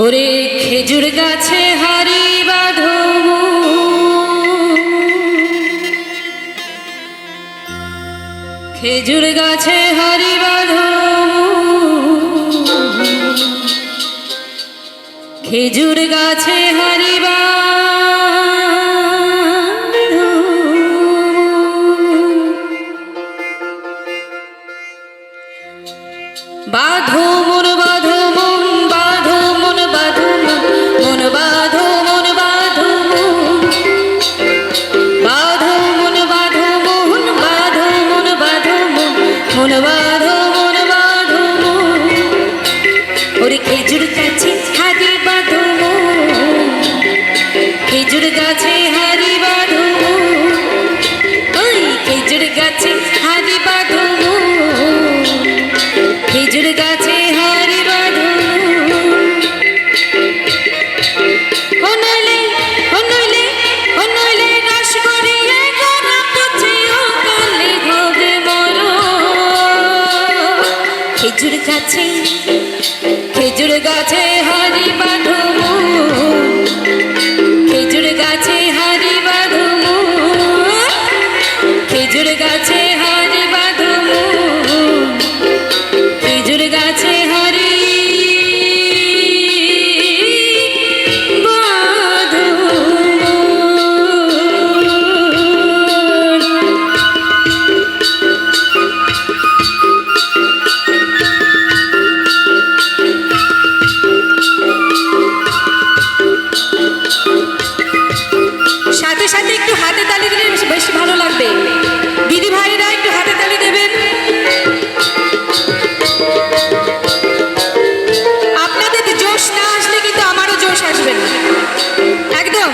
ওরে খেজুর গাছে হারি বাঁধো, খেজুর গাছে হারি বাঁধো, খেজুর গাছে হারি বাঁধো, বাঁধো মন বাঁধো মন, বাঁধো মন বাঁধো মন, মন বাঁধো মন বাঁধো মন, বাঁধো মন বাঁধো মন, বাঁধো মন বাঁধো মন, মন বাঁধো মন বাঁধো মন। ওরে খেজুর গাছে হারি বাঁধো মন, খেজুর গাছে হারি বাঁধো, ওই খেজুর গাছে হারি বাঁধো মন, খেজুর গাছে হারি বাঁধো। ও নইলে ও নইলে ও নইলে রস গড়িয়ে গড়া পচে ও কালে হবে মরো। খেজুর গাছে খেজুর গাছে হারি বাঁধো মন, খেজুর গাছে হারি বাঁধো মন, খেজুর গাছে হারি বাঁধো মন, খেজুর গাছে হারি বাঁধো মন। সাথে সাথে একটু হাতে তালি দিলে বেশি ভালো লাগবে। দিদি ভাইরা একটু হাতে তালি দেবেন। আপনাদের জোশ না আসলে কিন্তু আমারও জোশ আসবে না একদম।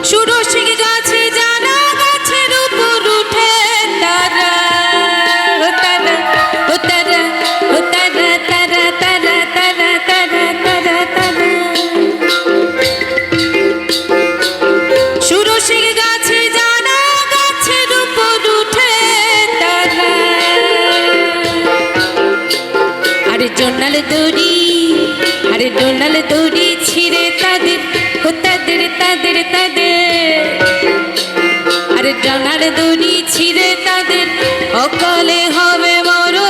সুরসিক গাছে জানা গাছের উপর উঠে তারা, ও তারা ও তারা ও তারা তারা তারা তারা তারা তারা তারা। সুরসিক গাছে জানা গাছের উপর উঠে তারা, আরে জোনাল দড়ি, আরে জোনাল দড়ি ছিঁড়ে তাদের, ও তাদের তাদের তাদের, আরে জোনাল দড়ি ছিঁড়ে তাদের অকালে হবে মরো।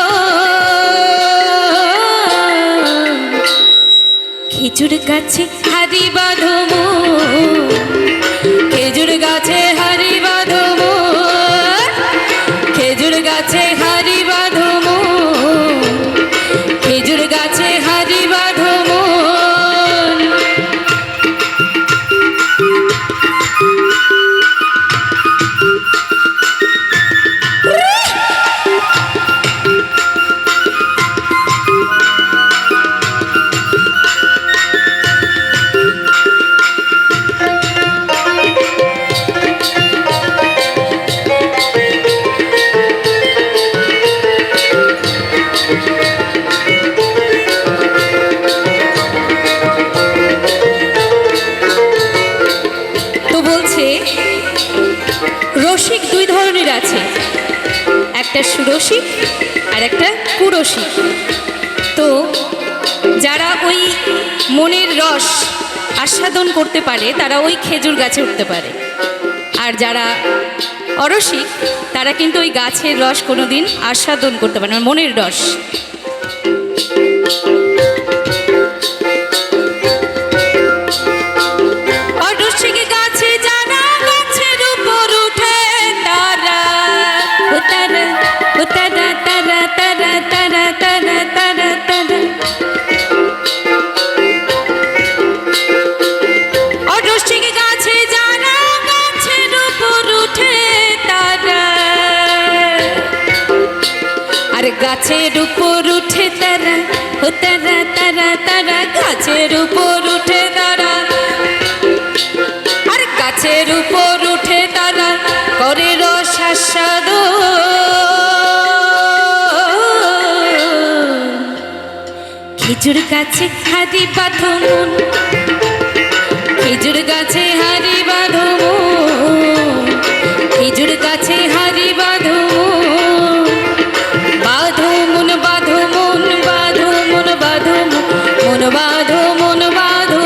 খেজুর গাছে হারি বাঁধো মন, খেজুর গাছে হারি বাঁধো মন, খেজুর গাছে হারি বাঁধো মন, খেজুর গাছে হারি বাঁধো মন। তো বলছে রসিক দুই ধরনের আছে, একটা সুরসিক আর একটা কুরসিক। তো যারা ওই মনের রস আস্বাদন করতে পারে তারা ওই খেজুর গাছে উঠতে পারে, আর যারা অরসিক তারা কিন্তু ওই গাছের রস কোনোদিন আস্বাদন করতে পারে না, মনের রস। অরসিক গাছে জানা গাছের উপর উঠে তারা, ও তারা ও তারা তারা তারা তারা তারা তারা তারা। অরসিক গাছে জানা গাছের উপর উঠে তারা, আর গাছের উপর উঠে তারা, ও তারা তারা তারা, গাছের উপর উঠে তারা, আর গাছের উপর উঠে তারা করে রস আস্বাদন। খেজুর গাছে হারি বাঁধো মন, খেজুর গাছে হারি বাঁধো খেজুর গাছে হারি বাঁধো বাঁধো মন বাঁধো মন বাঁধো মন বাঁধো মন বাঁধো মন বাঁধো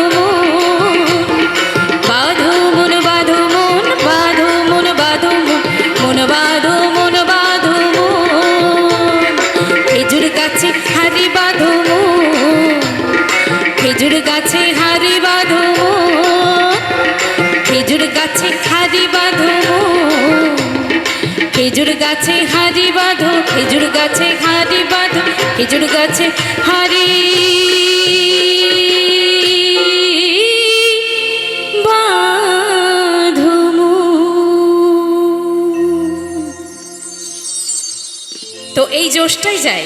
বাঁধো মন বাঁধো মন বাঁধো মন বাঁধো মন বাঁধো মন বাঁধো খেজুর গাছে হারি বাঁধো খেজুর গাছে হারি বাঁধো খেজুর গাছে হারি বাঁধো খেজুর গাছে হারি বাঁধো খেজুর গাছে হারি বাঁধো খেজুর গাছে হারি বাঁধো। তো এই জোশটাই যায়।